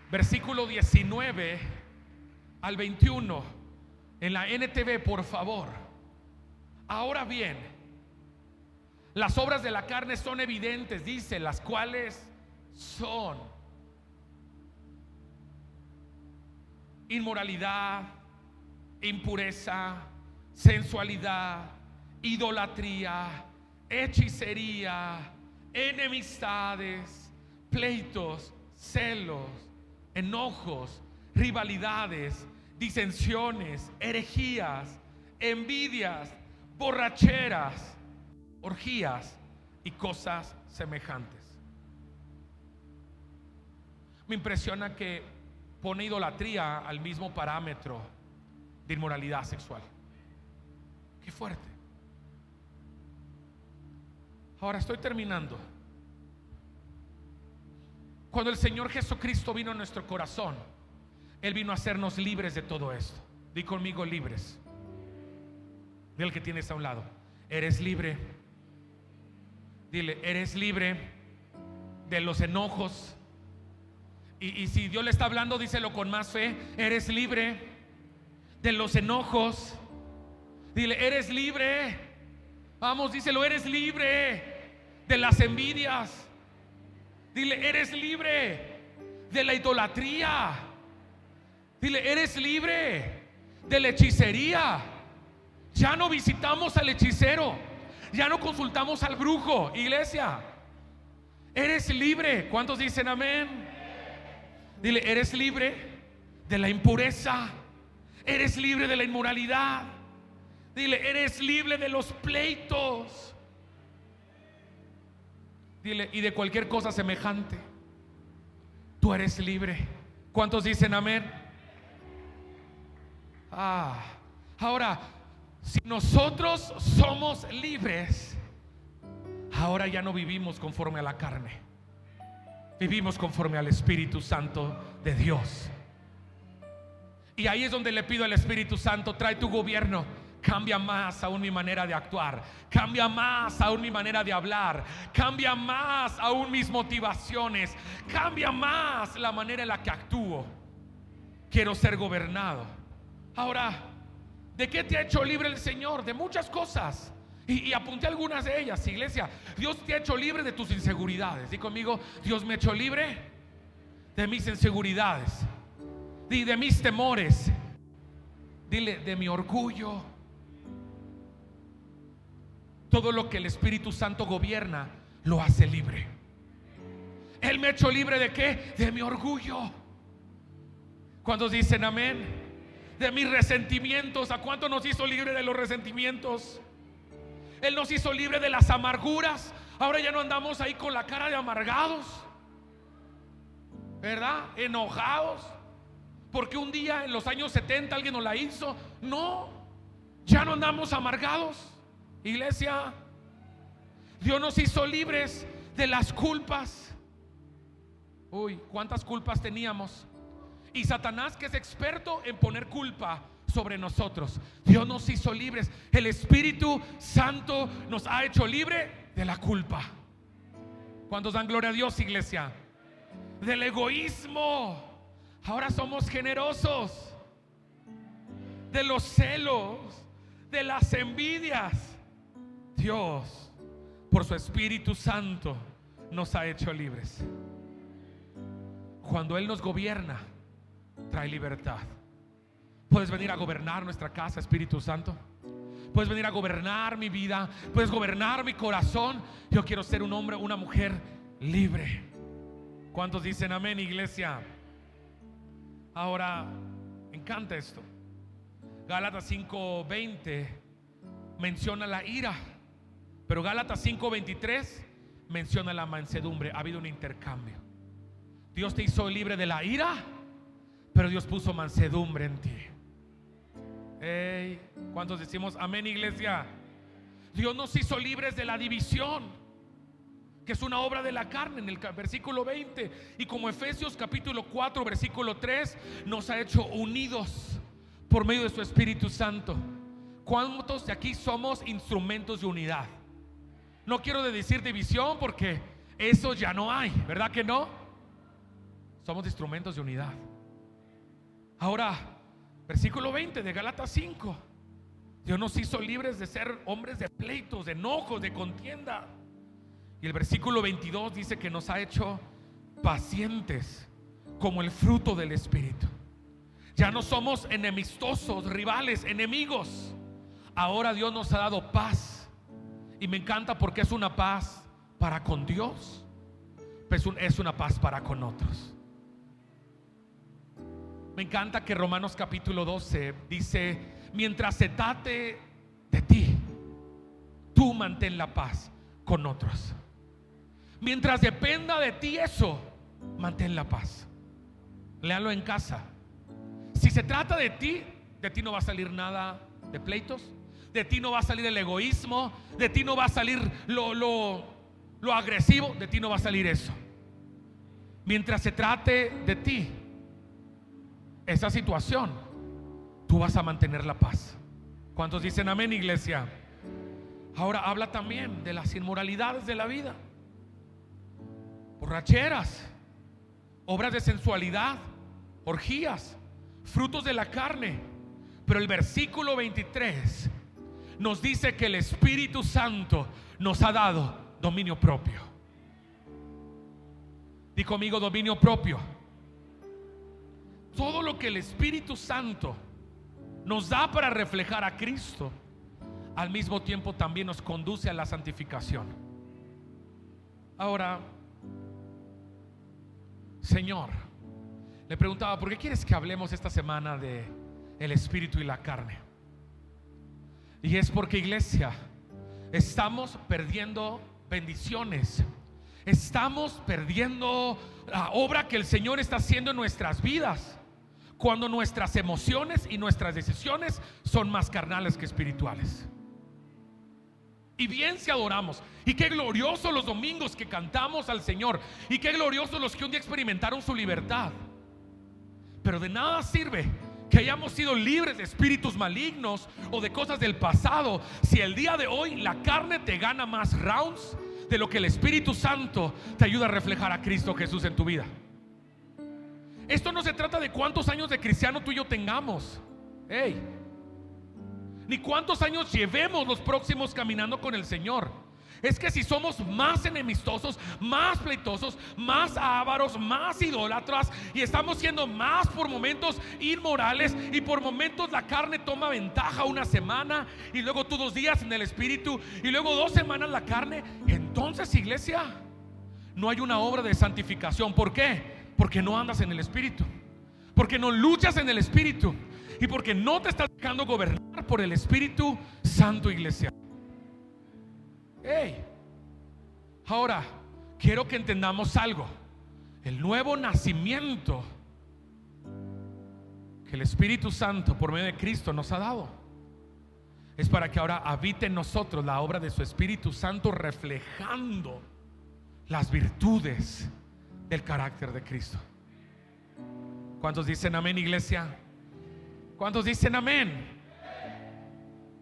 Versículo 19 al 21 en la NTV, por favor. Ahora bien, las obras de la carne son evidentes, dice, las cuales son inmoralidad, impureza, sensualidad, idolatría, hechicería, enemistades, pleitos, celos, enojos, rivalidades, disensiones, herejías, envidias, borracheras, orgías y cosas semejantes. Me impresiona que pone idolatría al mismo parámetro de inmoralidad sexual. Qué fuerte. Ahora estoy terminando. Cuando el Señor Jesucristo vino a nuestro corazón, Él vino a hacernos libres de todo esto. Di conmigo: libres. Dile al que tienes a un lado: eres libre. Dile: eres libre de los enojos. Y si Dios le está hablando, díselo con más fe: eres libre de los enojos. Dile: eres libre. Vamos, díselo: eres libre de las envidias. Dile: eres libre de la idolatría. Dile: eres libre de la hechicería. Ya no visitamos al hechicero, ya no consultamos al brujo. Iglesia, eres libre. ¿Cuántos dicen amén? Dile: eres libre de la impureza, eres libre de la inmoralidad. Dile: eres libre de los pleitos. Dile: y de cualquier cosa semejante. Tú eres libre. ¿Cuántos dicen amén? Ahora, si nosotros somos libres, ahora ya no vivimos conforme a la carne, vivimos conforme al Espíritu Santo de Dios. Y ahí es donde le pido al Espíritu Santo: trae tu gobierno. Cambia más aún mi manera de actuar, cambia más aún mi manera de hablar, cambia más aún mis motivaciones, cambia más la manera en la que actúo. Quiero ser gobernado. Ahora, ¿de qué te ha hecho libre el Señor? De muchas cosas. Y apunté algunas de ellas, iglesia. Dios te ha hecho libre de tus inseguridades. Di conmigo: Dios me ha hecho libre de mis inseguridades. Di de mis temores. Dile de mi orgullo. Todo lo que el Espíritu Santo gobierna lo hace libre. Él me ha hecho libre ¿de qué? De mi orgullo. ¿Cuántos dicen amén? De mis resentimientos. ¿A cuánto nos hizo libre de los resentimientos? Él nos hizo libre de las amarguras. Ahora ya no andamos ahí con la cara de amargados, ¿verdad? Enojados porque un día en los años 70 alguien nos la hizo. No, ya no andamos amargados, iglesia. Dios nos hizo libres de las culpas. Uy, ¿cuántas culpas teníamos? Y Satanás, que es experto en poner culpa sobre nosotros, Dios nos hizo libres. El Espíritu Santo nos ha hecho libre de la culpa. ¿Cuántos dan gloria a Dios, iglesia? Del egoísmo. Ahora somos generosos. De los celos, de las envidias. Dios, por su Espíritu Santo, nos ha hecho libres. Cuando Él nos gobierna, trae libertad. Puedes venir a gobernar nuestra casa, Espíritu Santo. Puedes venir a gobernar mi vida. Puedes gobernar mi corazón. Yo quiero ser un hombre, una mujer libre. ¿Cuántos dicen amén, iglesia? Ahora, me encanta esto. Gálatas 5:20 menciona la ira, pero Gálatas 5:23 menciona la mansedumbre. Ha habido un intercambio. Dios te hizo libre de la ira, pero Dios puso mansedumbre en ti. Hey, ¿cuántos decimos amén, iglesia? Dios nos hizo libres de la división, que es una obra de la carne, en el versículo 20. Y como Efesios capítulo 4 versículo 3 nos ha hecho unidos por medio de su Espíritu Santo. ¿Cuántos de aquí somos instrumentos de unidad? No quiero decir división, porque eso ya no hay, ¿verdad que no? Somos instrumentos de unidad. Ahora, versículo 20 de Gálatas 5. Dios nos hizo libres de ser hombres de pleitos, de enojos, de contienda. Y el versículo 22 dice que nos ha hecho pacientes como el fruto del Espíritu. Ya no somos enemistosos, rivales, enemigos. Ahora Dios nos ha dado paz. Y me encanta porque es una paz para con Dios, pues es una paz para con otros. Me encanta que Romanos capítulo 12 dice: mientras se trate de ti, tú mantén la paz con otros. Mientras dependa de ti eso, mantén la paz. Léalo en casa. Si se trata de ti no va a salir nada de pleitos, de ti no va a salir el egoísmo, de ti no va a salir lo agresivo, de ti no va a salir eso. Mientras se trate de ti, esa situación, tú vas a mantener la paz. ¿Cuántos dicen amén, iglesia? Ahora habla también de las inmoralidades de la vida: borracheras, obras de sensualidad, orgías, frutos de la carne. Pero el versículo 23 nos dice que el Espíritu Santo nos ha dado dominio propio. Di conmigo: dominio propio. Todo lo que el Espíritu Santo nos da para reflejar a Cristo, al mismo tiempo también nos conduce a la santificación. Ahora, Señor, le preguntaba: ¿por qué quieres que hablemos esta semana de el espíritu y la carne? Y es porque, iglesia, estamos perdiendo bendiciones. Estamos perdiendo la obra que el Señor está haciendo en nuestras vidas, cuando nuestras emociones y nuestras decisiones son más carnales que espirituales. Y bien si adoramos, y qué glorioso los domingos que cantamos al Señor, y qué gloriosos los que un día experimentaron su libertad. Pero de nada sirve que hayamos sido libres de espíritus malignos o de cosas del pasado si el día de hoy la carne te gana más rounds de lo que el Espíritu Santo te ayuda a reflejar a Cristo Jesús en tu vida. Esto no se trata de cuántos años de cristiano tú y yo tengamos, ni cuántos años llevemos los próximos caminando con el Señor. Es que si somos más enemistosos, más pleitosos, más ávaros, más idólatras, y estamos siendo más por momentos inmorales, y por momentos la carne toma ventaja una semana, y luego tú 2 días en el espíritu, y luego 2 semanas la carne, entonces, iglesia, no hay una obra de santificación. ¿Por qué? Porque no andas en el espíritu, porque no luchas en el espíritu, y porque no te estás dejando gobernar por el Espíritu Santo, iglesia. Hey, ahora quiero que entendamos algo. El nuevo nacimiento que el Espíritu Santo por medio de Cristo nos ha dado es para que ahora habite en nosotros la obra de su Espíritu Santo, reflejando las virtudes del carácter de Cristo. ¿Cuántos dicen amén, iglesia? ¿Cuántos dicen amén?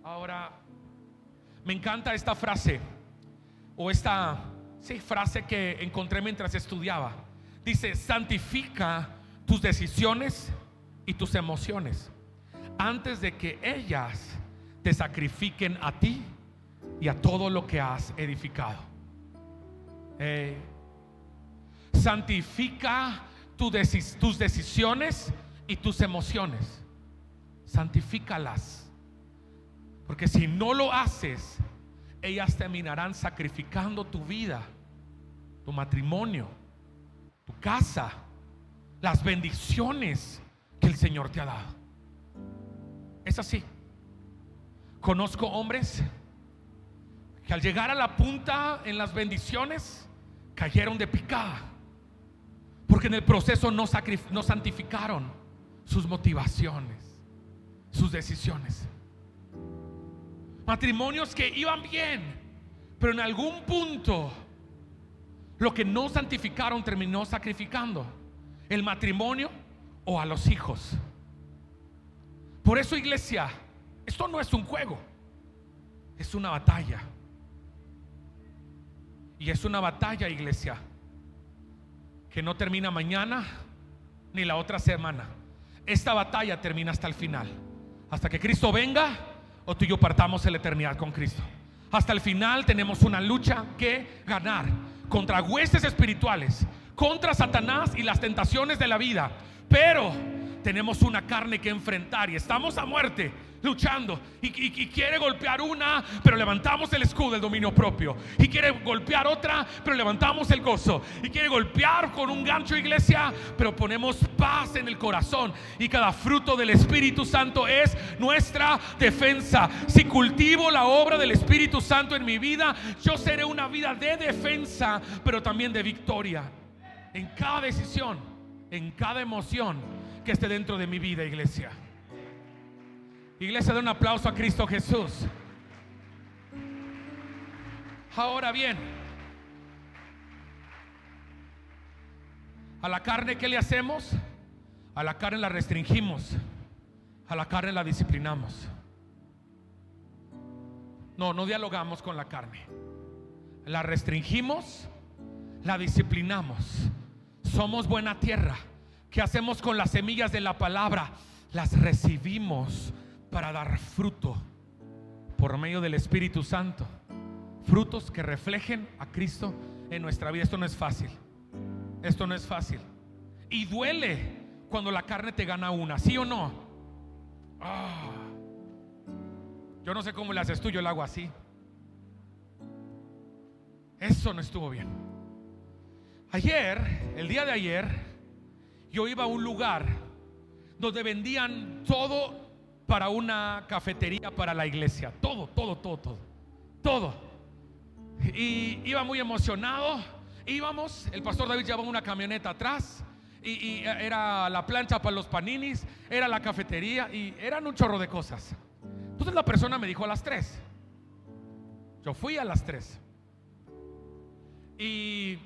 Ahora, me encanta esta frase, o esta frase que encontré mientras estudiaba. Dice: santifica tus decisiones y tus emociones antes de que ellas te sacrifiquen a ti y a todo lo que has edificado. Santifica tus decisiones y tus emociones. Santifícalas, porque si no lo haces, ellas terminarán sacrificando tu vida, tu matrimonio, tu casa, las bendiciones que el Señor te ha dado. Es así. Conozco hombres que al llegar a la punta en las bendiciones cayeron de picada, porque en el proceso no santificaron sus motivaciones, sus decisiones. Matrimonios que iban bien, pero en algún punto lo que no santificaron terminó sacrificando el matrimonio o a los hijos. Por eso, iglesia, esto no es un juego, es una batalla. Y es una batalla, iglesia, que no termina mañana ni la otra semana. Esta batalla termina hasta el final, hasta que Cristo venga o tú y yo partamos en la eternidad con Cristo. Hasta el final tenemos una lucha que ganar contra huestes espirituales, contra Satanás y las tentaciones de la vida. Pero tenemos una carne que enfrentar y estamos a muerte luchando, y quiere golpear una, pero levantamos el escudo del dominio propio, y quiere golpear otra, pero levantamos el gozo, y quiere golpear con un gancho, iglesia, pero ponemos paz en el corazón, y cada fruto del Espíritu Santo es nuestra defensa. Si cultivo la obra del Espíritu Santo en mi vida, yo seré una vida de defensa, pero también de victoria en cada decisión, en cada emoción que esté dentro de mi vida, iglesia. Iglesia, da un aplauso a Cristo Jesús. Ahora bien, a la carne, ¿qué le hacemos? A la carne la restringimos, a la carne la disciplinamos. No dialogamos con la carne, la restringimos, la disciplinamos. Somos buena tierra. ¿Qué hacemos con las semillas de la palabra? Las recibimos para dar fruto por medio del Espíritu Santo, frutos que reflejen a Cristo en nuestra vida. Esto no es fácil, esto no es fácil, y duele cuando la carne te gana una, ¿sí o no? Yo no sé cómo le haces tú, yo lo hago así. Eso no estuvo bien. El día de ayer, yo iba a un lugar donde vendían todo para una cafetería para la iglesia. Todo. Y iba muy emocionado. Íbamos, el pastor David llevaba una camioneta atrás, y era la plancha para los paninis, era la cafetería, y eran un chorro de cosas. Entonces la persona me dijo a las 3. Yo fui a las 3. Y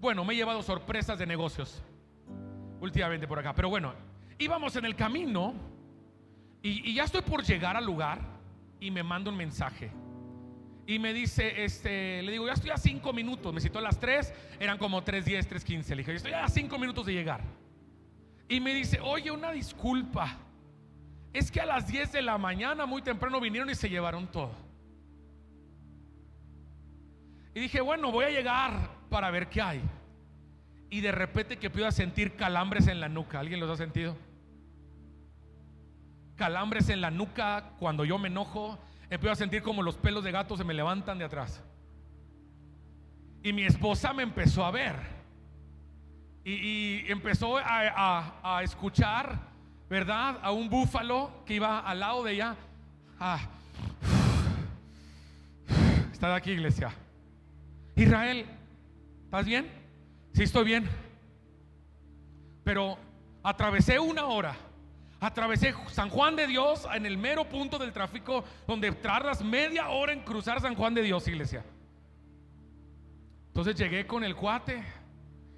bueno, me he llevado sorpresas de negocios últimamente por acá. Pero bueno, íbamos en el camino, y ya estoy por llegar al lugar, y me manda un mensaje y me dice, le digo, ya estoy a 5 minutos. Me citó a las 3, eran como 3:10, 3:15. Le dije, yo estoy a 5 minutos de llegar. Y me dice, oye, una disculpa, es que a las 10 de la mañana muy temprano vinieron y se llevaron todo. Y dije, bueno, voy a llegar para ver qué hay. Y de repente que empiezo a sentir calambres en la nuca. ¿Alguien los ha sentido? Calambres en la nuca. Cuando yo me enojo, empiezo a sentir como los pelos de gato se me levantan de atrás. Y mi esposa me empezó a ver y empezó a escuchar, ¿verdad? A un búfalo que iba al lado de ella. Está de aquí, iglesia. Israel, ¿estás bien? Sí, estoy bien. Pero atravesé una hora. Atravesé San Juan de Dios en el mero punto del tráfico donde tardas media hora en cruzar San Juan de Dios, iglesia. Entonces llegué con el cuate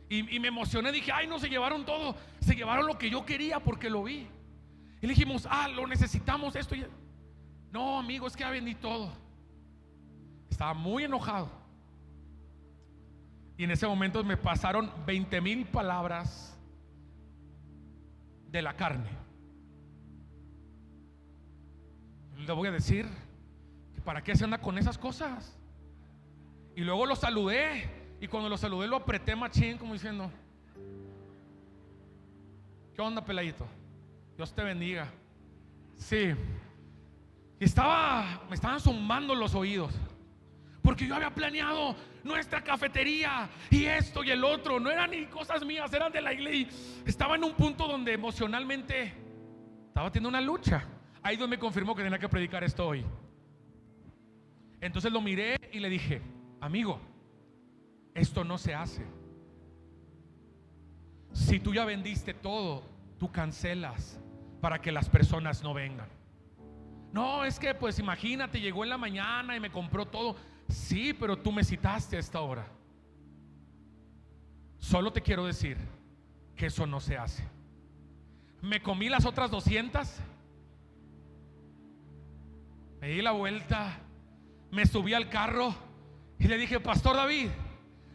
y me emocioné. Dije, ay, no, se llevaron todo. Se llevaron lo que yo quería porque lo vi. Y le dijimos, lo necesitamos esto. No, amigo, es que ya vendí todo. Estaba muy enojado. Y en ese momento me pasaron 20,000 palabras de la carne. Le voy a decir que para qué se anda con esas cosas. Y luego lo saludé. Y cuando lo saludé lo apreté machín, como diciendo, ¿qué onda, peladito? Dios te bendiga. Sí. Y me estaban zumbando los oídos, porque yo había planeado nuestra cafetería y esto y el otro. No eran ni cosas mías, eran de la iglesia. Estaba en un punto donde emocionalmente estaba teniendo una lucha. Ahí donde me confirmó que tenía que predicar esto hoy. Entonces lo miré y le dije, amigo, esto no se hace. Si tú ya vendiste todo, tú cancelas para que las personas no vengan. No, es que pues imagínate, llegó en la mañana y me compró todo. Sí, pero tú me citaste a esta hora. Solo te quiero decir que eso no se hace. Me comí las otras 200, me di la vuelta, me subí al carro y le dije, Pastor David,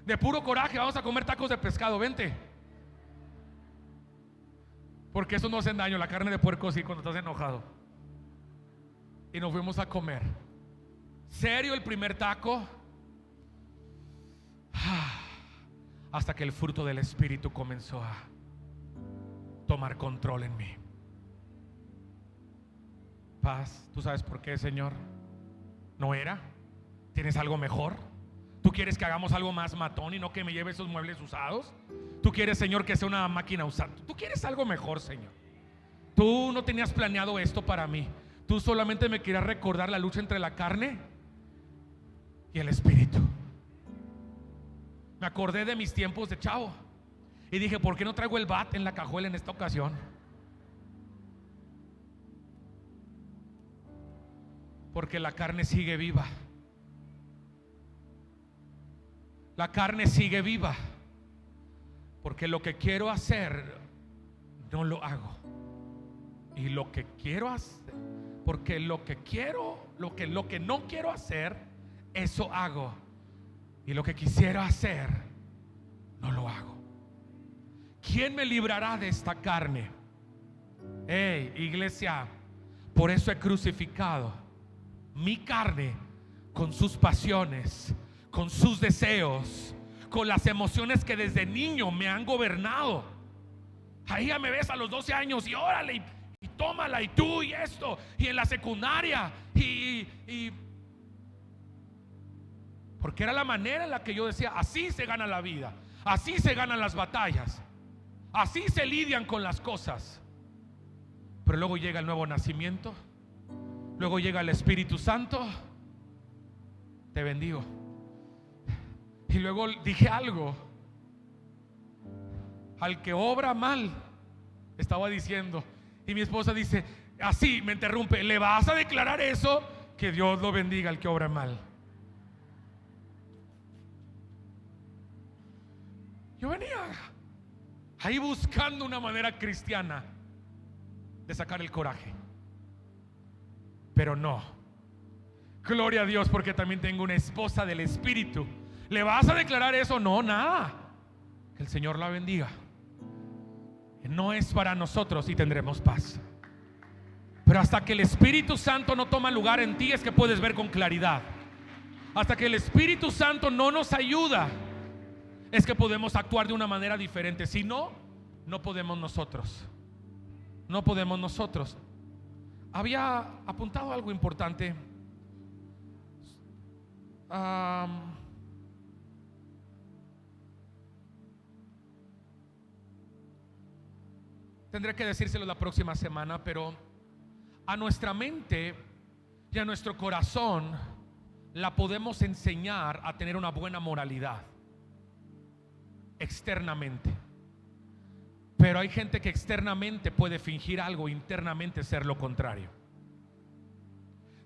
de puro coraje vamos a comer tacos de pescado, vente. Porque eso no hace daño, la carne de puerco sí, cuando estás enojado. Y nos fuimos a comer. Serio, el primer taco, hasta que el fruto del Espíritu comenzó a tomar control en mí. Paz. ¿Tú sabes por qué, Señor? ¿No era? ¿Tienes algo mejor? ¿Tú quieres que hagamos algo más matón y no que me lleve esos muebles usados? ¿Tú quieres, Señor, que sea una máquina usada? ¿Tú quieres algo mejor, Señor? Tú no tenías planeado esto para mí. Tú solamente me querías recordar la lucha entre la carne y el Espíritu. Me acordé de mis tiempos de chavo y dije, ¿por qué no traigo el bat en la cajuela en esta ocasión? Porque la carne sigue viva. La carne sigue viva. Porque lo que quiero hacer no lo hago. Y lo que quiero hacer, porque lo que no quiero hacer, eso hago. Y lo que quisiera hacer, no lo hago. ¿Quién me librará de esta carne? Iglesia, por eso he crucificado mi carne con sus pasiones, con sus deseos, con las emociones que desde niño me han gobernado. Ahí ya me ves a los 12 años y órale, y tómala, y tú, y esto, y en la secundaria, y porque era la manera en la que yo decía, así se gana la vida, así se ganan las batallas, así se lidian con las cosas. Pero luego llega el nuevo nacimiento, luego llega el Espíritu Santo, te bendigo. Y luego dije algo, al que obra mal, estaba diciendo, y mi esposa dice, así me interrumpe, ¿le vas a declarar eso? Que Dios lo bendiga al que obra mal. Yo venía ahí buscando una manera cristiana de sacar el coraje, pero no. Gloria a Dios, porque también tengo una esposa del Espíritu. ¿Le vas a declarar eso? No, nada. Que el Señor la bendiga. No es para nosotros y tendremos paz. Pero hasta que el Espíritu Santo no toma lugar en ti es que puedes ver con claridad. Hasta que el Espíritu Santo no nos ayuda, es que podemos actuar de una manera diferente. Si no, no podemos nosotros. No podemos nosotros. Había apuntado algo importante. Tendré que decírselo la próxima semana, pero a nuestra mente y a nuestro corazón la podemos enseñar a tener una buena moralidad externamente. Pero hay gente que externamente puede fingir algo, internamente ser lo contrario.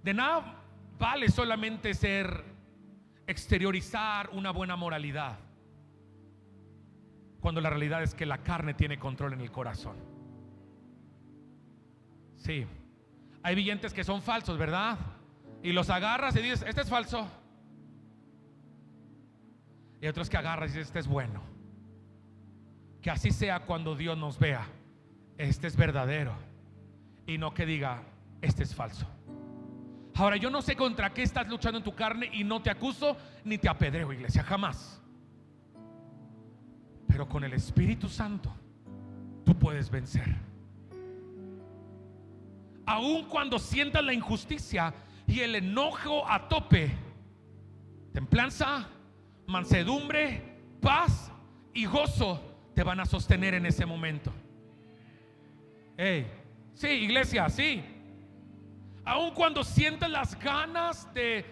De nada vale solamente exteriorizar una buena moralidad, cuando la realidad es que la carne tiene control en el corazón. Sí, hay billetes que son falsos, ¿verdad? Y los agarras y dices, este es falso. Y otros que agarras y dices, este es bueno. Que así sea cuando Dios nos vea, este es verdadero, y no que diga, este es falso. Ahora, yo no sé contra qué estás luchando en tu carne, y no te acuso ni te apedreo, iglesia, jamás. Pero con el Espíritu Santo tú puedes vencer. Aun cuando sientas la injusticia y el enojo a tope, templanza, mansedumbre, paz y gozo te van a sostener en ese momento. Sí, iglesia, sí. Aun cuando sientas las ganas de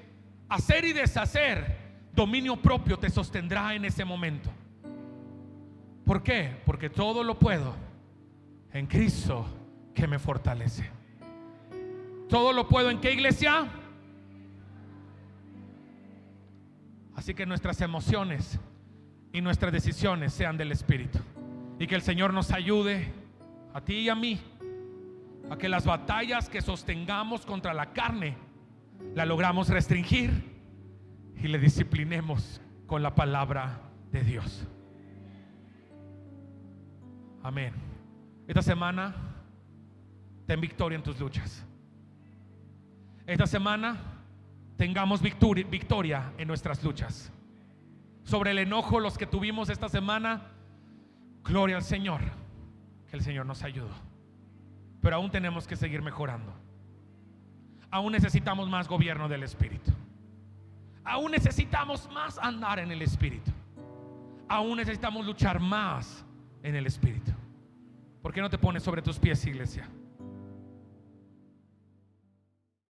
hacer y deshacer, dominio propio te sostendrá en ese momento. ¿Por qué? Porque todo lo puedo en Cristo que me fortalece. Todo lo puedo ¿en qué, iglesia? Así que nuestras emociones y nuestras decisiones sean del Espíritu, y que el Señor nos ayude a ti y a mí a que las batallas que sostengamos contra la carne la logramos restringir y le disciplinemos con la palabra de Dios. Amén. Esta semana ten victoria en tus luchas. Esta semana tengamos victoria en nuestras luchas. Sobre el enojo, los que tuvimos esta semana, gloria al Señor, que el Señor nos ayudó. Pero aún tenemos que seguir mejorando. Aún necesitamos más gobierno del Espíritu. Aún necesitamos más andar en el Espíritu. Aún necesitamos luchar más en el Espíritu. ¿Por qué no te pones sobre tus pies, iglesia?